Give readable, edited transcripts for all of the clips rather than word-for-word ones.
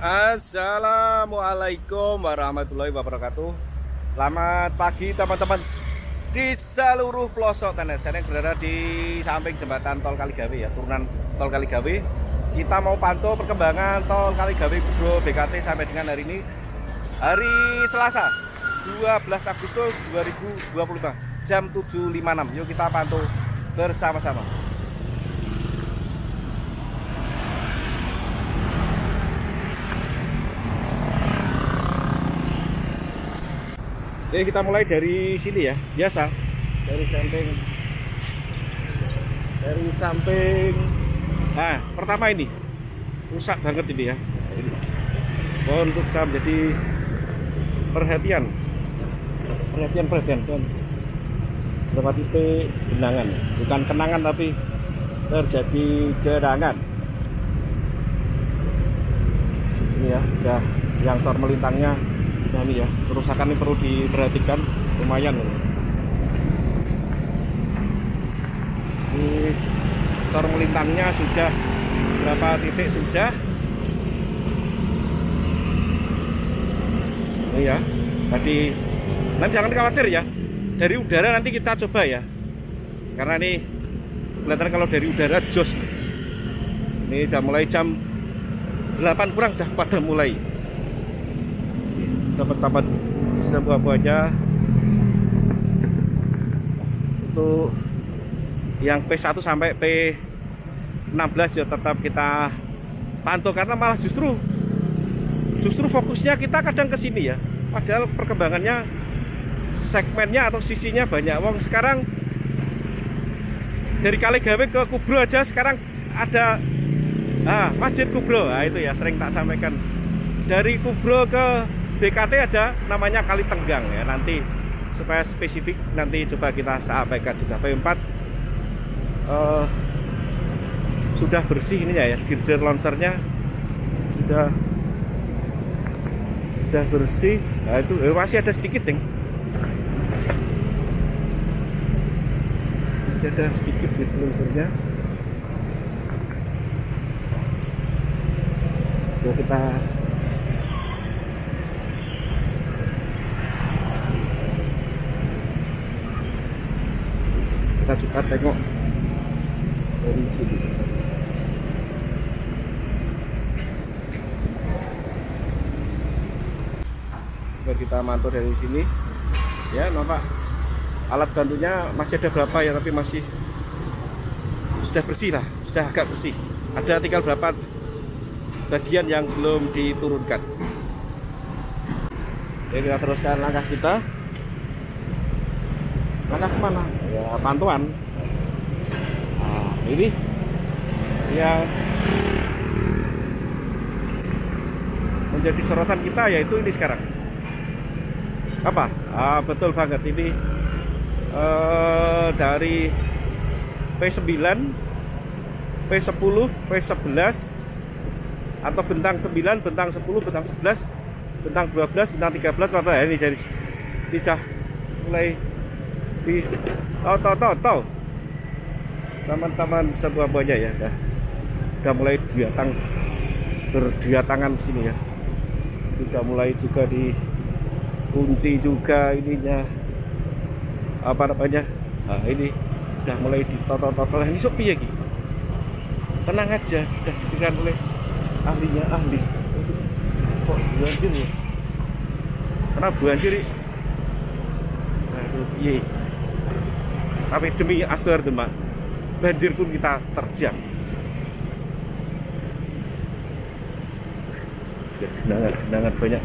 Assalamualaikum warahmatullahi wabarakatuh. Selamat pagi teman-teman di seluruh pelosok tanah air yang berada di samping jembatan Tol Kaligawe ya, turunan Tol Kaligawe. Kita mau pantau perkembangan Tol Kaligawe Kubro BKT sampai dengan hari ini, hari Selasa 12 Agustus 2025 jam 7.56. Yuk kita pantau bersama-sama. Jadi kita mulai dari sini ya, biasa dari samping. Nah, pertama ini rusak banget ini ya. Ini. Mohon untuk saya menjadi perhatian dan beberapa titik genangan, bukan kenangan tapi terjadi genangan. Ini ya, udah yang tor melintangnya. Nah ini ya, kerusakan ini perlu diperhatikan, lumayan ini tor melintangnya sudah berapa titik sudah ini ya. Tadi nanti jangan khawatir ya, dari udara nanti kita coba ya, karena ini kelihatan kalau dari udara jos. Ini udah mulai jam 8 kurang udah pada mulai dapat sebuah buahnya. Untuk yang P1 sampai P16 ya tetap kita pantau, karena malah justru fokusnya kita kadang ke sini ya, padahal perkembangannya segmennya atau sisinya banyak. Wong sekarang dari Kaligawe ke Kubro aja sekarang ada Masjid Kubro. Nah itu ya sering tak sampaikan, dari Kubro ke BKT ada namanya Kali Tenggang ya. Nanti supaya spesifik nanti coba kita sampaikan juga. P4 sudah bersih ininya ya, girder launchernya sudah bersih. Nah itu masih ada sedikit nih, masih ada sedikit girder launchernya. Coba kita juga tengok dari sini. Coba kita mantau dari sini ya, nampak alat bantunya masih ada berapa ya, tapi masih sudah bersih lah, sudah agak bersih. Ada tinggal berapa bagian yang belum diturunkan. Jadi kita teruskan langkah kita. Langkah kemana? Ya pantauan. Nah, ini yang menjadi sorotan kita yaitu ini sekarang. Apa? Betul banget ini dari P9, P10, P11 atau bentang 9, bentang 10, bentang 11, bentang 12, bentang 13 atau ya, ini jadi tidak mulai di tahu teman-teman sebuah buahnya ya, udah mulai berdatangan sini ya, sudah mulai juga dikunci juga ininya apa namanya. Nah ini udah mulai ditotol. Ini sopi ya, tenang aja, udah diberikan oleh ahli. Kok banjir ya, karena banjir. Aduh iya, tapi demi asur demak banjir pun kita terjang. Genangan banyak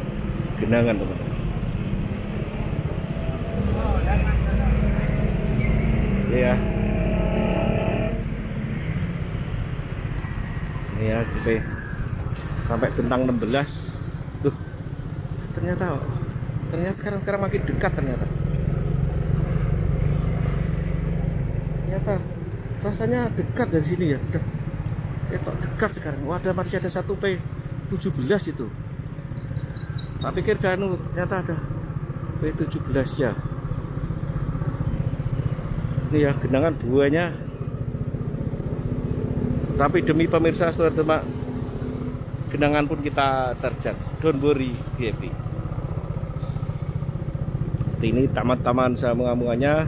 genangan teman. Ya ini ya sampai bentang 16. Tuh ternyata sekarang makin dekat ternyata rasanya dekat dari sini ya, udah dekat sekarang. Wadah masih ada satu P17 itu, tak pikir ternyata ada P17 ya. Ini ya genangan buahnya. Tapi demi pemirsa saudara teman genangan pun kita terjang. Don't worry, be happy. Ini taman-taman Samunga-Munganya.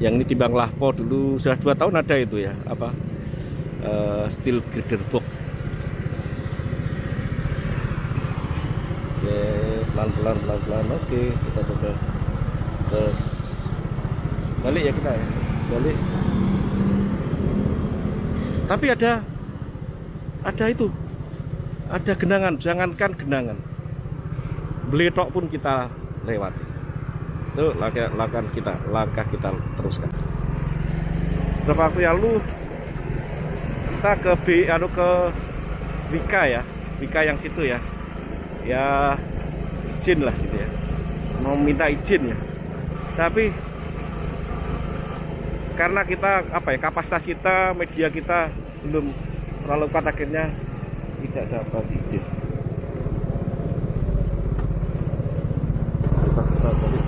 Yang ini timbang Lahpo dulu sudah 2 tahun ada itu ya, apa steel girder box. Oke, pelan-pelan. Oke, kita coba terus balik ya, kita ya balik. Tapi ada itu, ada genangan. Jangankan genangan, beletok pun kita lewati. Itu langkah kita teruskan. Beberapa waktu yang lalu kita ke Wika ya, Wika yang situ ya, ya izin lah gitu ya, mau minta izin ya. Tapi karena kita kapasitas kita, media kita belum terlalu kuat, akhirnya tidak dapat izin. Kita balik.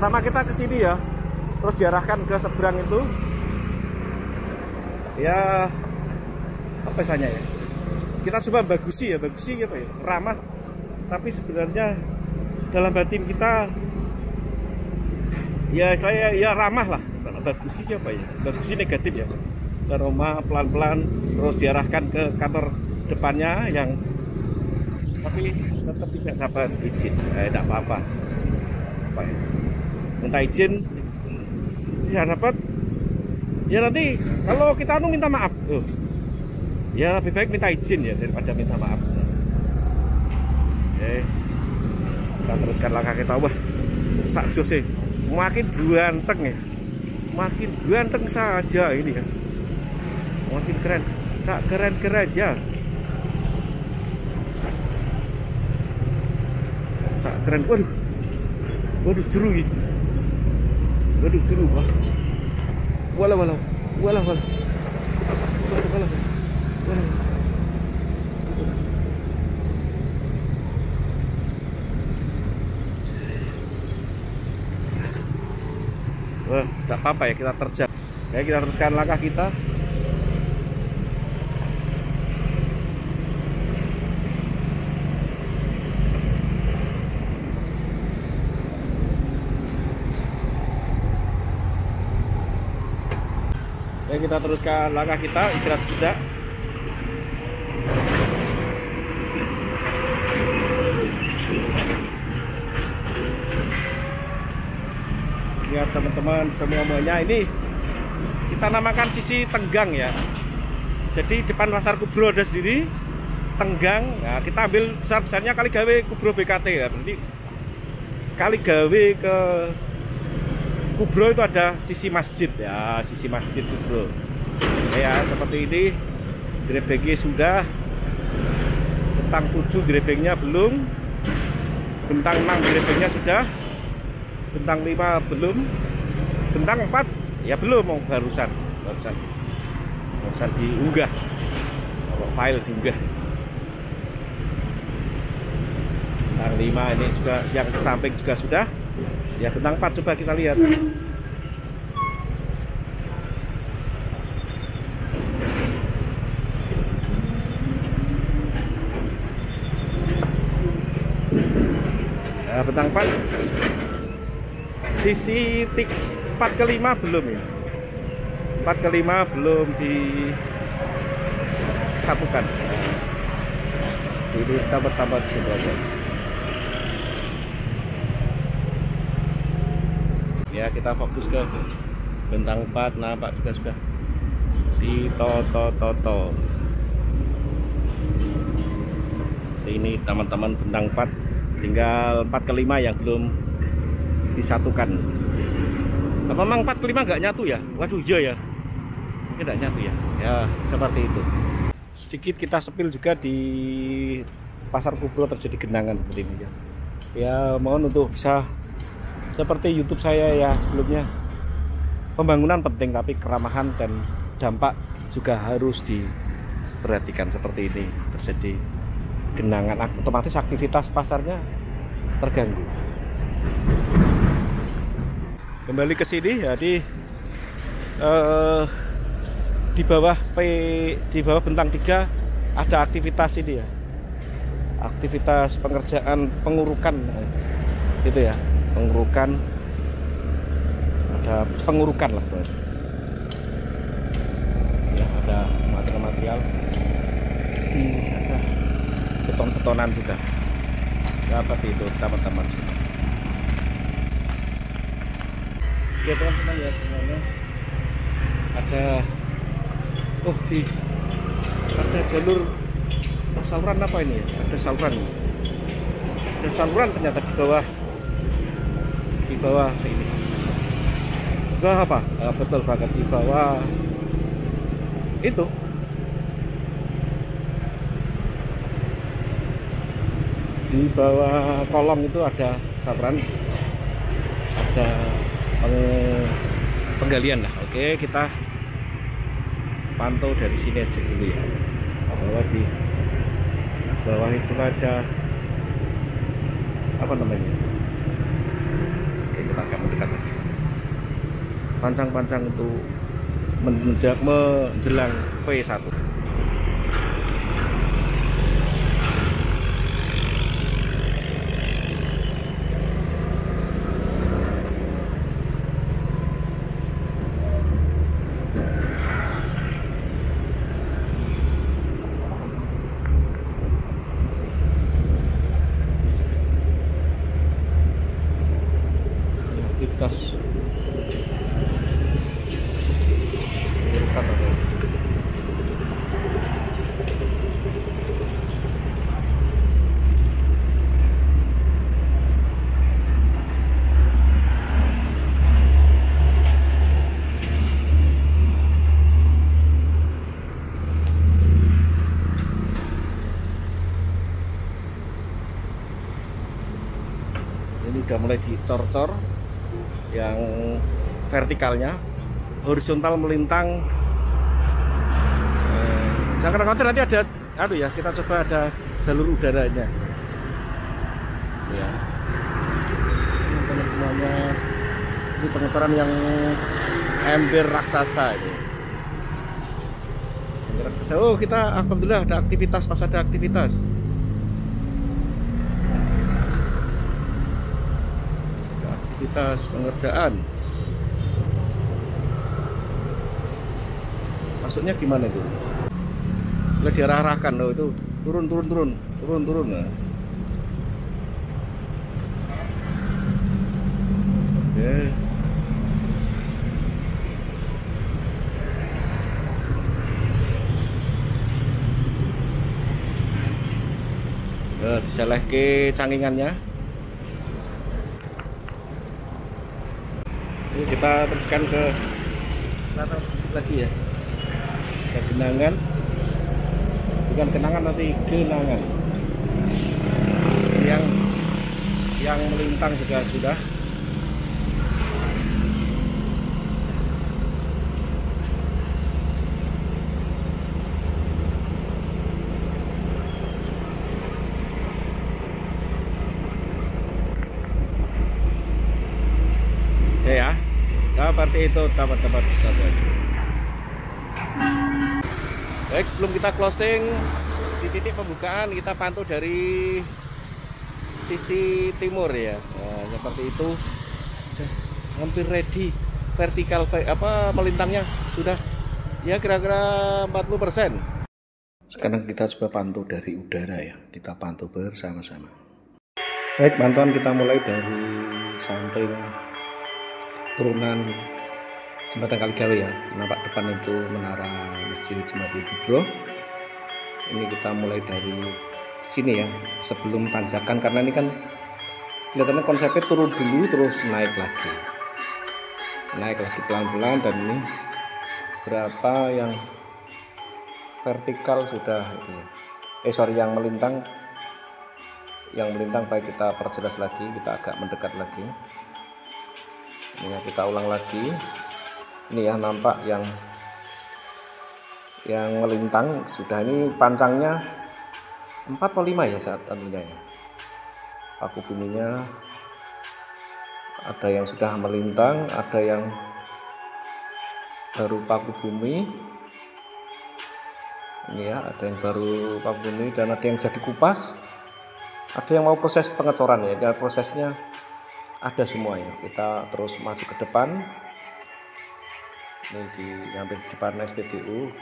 Pertama kita ke sini ya, terus diarahkan ke seberang itu. Ya, apa istilahnya ya? Kita coba bagusi apa ya? Ramah. Tapi sebenarnya dalam batin kita ya saya ya ramah lah. Bagusi apa ya? Bagusi negatif ya. Ramah, pelan-pelan, terus diarahkan ke kantor depannya yang, tapi tetap tidak dapat izin. Tidak apa-apa. Apa ya? Minta izin tidak dapat, ya nanti kalau kita minta maaf, ya lebih baik minta izin ya daripada minta maaf. Oke, kita teruskan langkah kita. Wah, sak jose makin ganteng ya, makin ganteng saja ini ya, makin keren, sak keren ya, sak keren. Waduh jeru ini. Waduh jeru, walah. Wah, tidak apa-apa ya, kita terjang. Ya, kita teruskan langkah kita. Ya, kita teruskan langkah kita, istirahat sejenak. Ya teman-teman semuanya, ini kita namakan sisi tenggang ya. Jadi depan pasar Kubro ada sendiri tenggang. Nah, kita ambil besar-besarnya Kaligawe Kubro BKT ya. Berarti Kaligawe ke Kubro itu ada sisi masjid ya, sisi masjid Kubro. Ya seperti ini, grebeknya sudah, bentang 7 grebeknya belum, bentang 6 grebeknya sudah, bentang 5 belum, bentang 4 ya belum, mau barusan diunggah, file diunggah. Bentang 5 ini juga yang samping juga sudah. Ya, bentang 4 coba kita lihat. Nah, bentang 4 sisi 4 ke 5 belum ya. 4 ke 5 belum disatukan. Ini tambah-tambah sebenarnya. Ya, kita fokus ke bentang 4. Nah, Pak juga sudah ditoto. Ini teman-teman bentang 4, tinggal 4 ke 5 yang belum disatukan. Apa memang 4 ke 5 nggak nyatu ya? Waduh, iya ya, mungkin nggak nyatu ya. Ya seperti itu. Sedikit kita sepil juga di pasar Kubro terjadi genangan seperti ini ya. Ya mohon untuk bisa seperti YouTube saya ya sebelumnya, pembangunan penting tapi keramahan dan dampak juga harus diperhatikan seperti ini terjadi genangan, otomatis aktivitas pasarnya terganggu. Kembali ke sini ya, di bawah bentang 3 ada aktivitas ini ya, aktivitas pengerjaan pengurukan gitu ya, pengurukan, ada pengurukan lah ya, ada material-material, ada beton-betonan juga seperti itu teman-teman. Oke teman-teman ya, semuanya ada ada jalur saluran apa ini ya, ada saluran ternyata di bawah ini, bawah apa, betul banget, di bawah itu di bawah kolong itu ada saluran, ada penggalian lah. Oke, kita pantau dari sini aja dulu ya, bahwa di bawah itu ada apa namanya. Oke, kita akan mendekat lagi, pancang-pancang untuk menjelang P1. Aktivitas ini udah mulai dicor-cor yang vertikalnya, horizontal melintang. Jangan khawatir, nanti ada ya, kita coba ada jalur udaranya ya teman-teman semuanya. Ini pengecoran yang ember raksasa ini, ember raksasa. Oh, kita alhamdulillah ada aktivitas, pas ada aktivitas. Aktivitas pengerjaan. Masuknya gimana itu? Boleh diarah-arahkan loh, itu turun. Nah. Oke. Diseleh ke cangkingannya. Ini kita teruskan ke sana lagi ya, ke genangan, bukan kenangan, nanti genangan yang melintang juga sudah. Oke ya, seperti itu teman-teman. Baik, sebelum kita closing, di titik pembukaan kita pantau dari sisi timur ya. Nah, seperti itu, hampir ready, vertikal melintangnya sudah ya kira-kira 40%. Sekarang kita coba pantau dari udara ya, kita pantau bersama-sama. Baik, pantauan kita mulai dari samping turunan jembatan Kaligawe ya, nampak depan itu menara Masjid Jematul Kubro. Ini kita mulai dari sini ya, sebelum tanjakan, karena ini kan kelihatannya konsepnya turun dulu terus naik lagi pelan-pelan. Dan ini berapa yang vertikal sudah itu ya. Yang melintang baik, kita perjelas lagi, kita agak mendekat lagi. Ini ya, kita ulang lagi. Ini ya, nampak yang melintang sudah. Ini pancangnya 4 atau 5 ya saat anunya ya. Paku buminya ada yang sudah melintang, ada yang baru paku bumi. Ini ya, ada yang baru paku bumi dan ada yang sudah dikupas. Ada yang mau proses pengecoran ya. Dan prosesnya ada semua ya. Kita terus maju ke depan. Ini di hampir depan SPBU.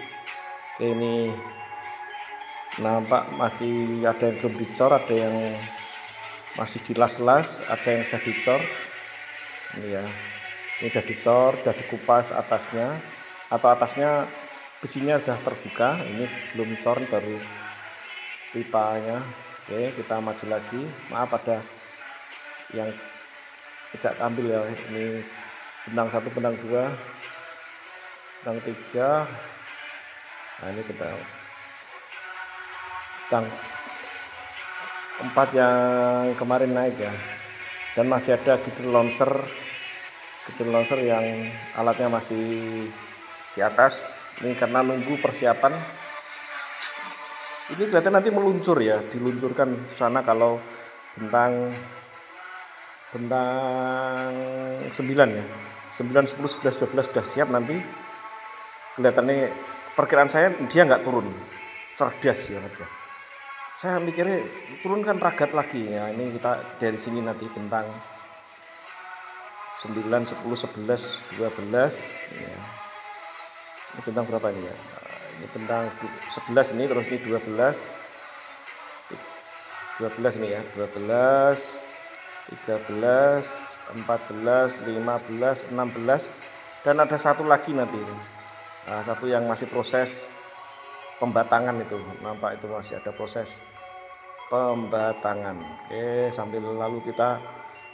Oke, ini nampak masih ada yang belum dicor, ada yang masih dilas-las, ada yang sudah dicor. Ini ya, ini sudah dicor, sudah dikupas atasnya, atau atasnya besinya sudah terbuka. Ini belum cor, baru pipanya. Oke, kita maju lagi. Maaf ada yang tidak ambil ya. Ini benang 1, benang 2, benang 3. Nah, ini kita benang 4 yang kemarin naik ya. Dan masih ada gitir launcher yang alatnya masih di atas. Ini karena nunggu persiapan. Ini kelihatan nanti meluncur ya, diluncurkan sana kalau bentang 9 ya. 9, 10, 11, 12 sudah siap nanti. Kelihatannya perkiraan saya dia nggak turun. Cerdas ya. Saya mikirnya turunkan ragat lagi ya. Ini kita dari sini nanti bentang 9, 10, 11, 12 ya. Ini bentang berapa ini ya? Ini bentang 11 ini, terus ini 12 ini ya, 12, 13, 14, 15, 16, dan ada satu lagi nanti. Nah, satu yang masih proses pembatangan itu, nampak itu masih ada proses pembatangan. Oke, sambil lalu kita,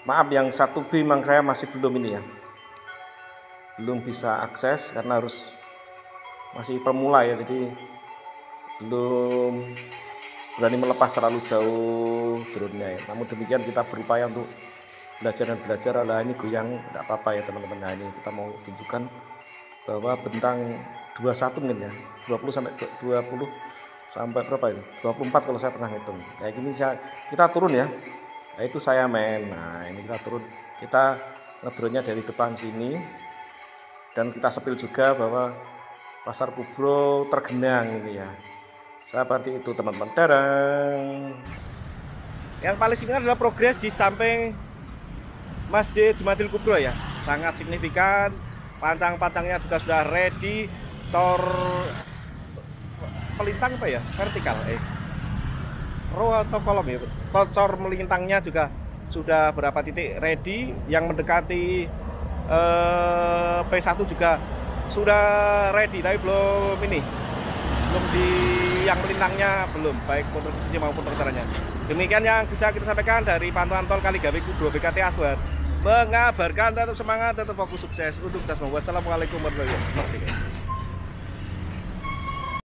maaf yang 1B memang saya masih belum ini ya, belum bisa akses karena harus masih pemula ya, jadi belum berani melepas terlalu jauh drone-nya ya. Namun demikian kita berupaya untuk belajar dan belajar. Lah ini goyang tidak apa-apa ya teman-teman. Nah ini kita mau tunjukkan bahwa bentang 21 mungkin ya, 20 sampai 20 sampai berapa itu, 24 kalau saya pernah hitung. Kayak gini kita turun ya. Nah itu saya main. Nah ini kita turun, kita ngedrone-nya dari depan sini, dan kita sepil juga bahwa Pasar Kubro tergenang ini ya. Seperti itu teman-teman. Darang. Yang paling signifikan adalah progres di samping Masjid Jumadil Kubro ya. Sangat signifikan. Pancang-pancangnya juga sudah ready. Tor pelintang apa ya? Vertikal. Row atau kolom ya. Cor melintangnya juga sudah berapa titik ready. Yang mendekati P1 juga sudah ready, tapi belum ini, belum di yang melintangnya belum, baik konstruksi maupun percaranya. Demikian yang bisa kita sampaikan dari pantauan tol Kaligawe Kubro BKT Asbar, mengabarkan tetap semangat, tetap fokus, sukses untuk kita semua. Wassalamualaikum warahmatullahi wabarakatuh.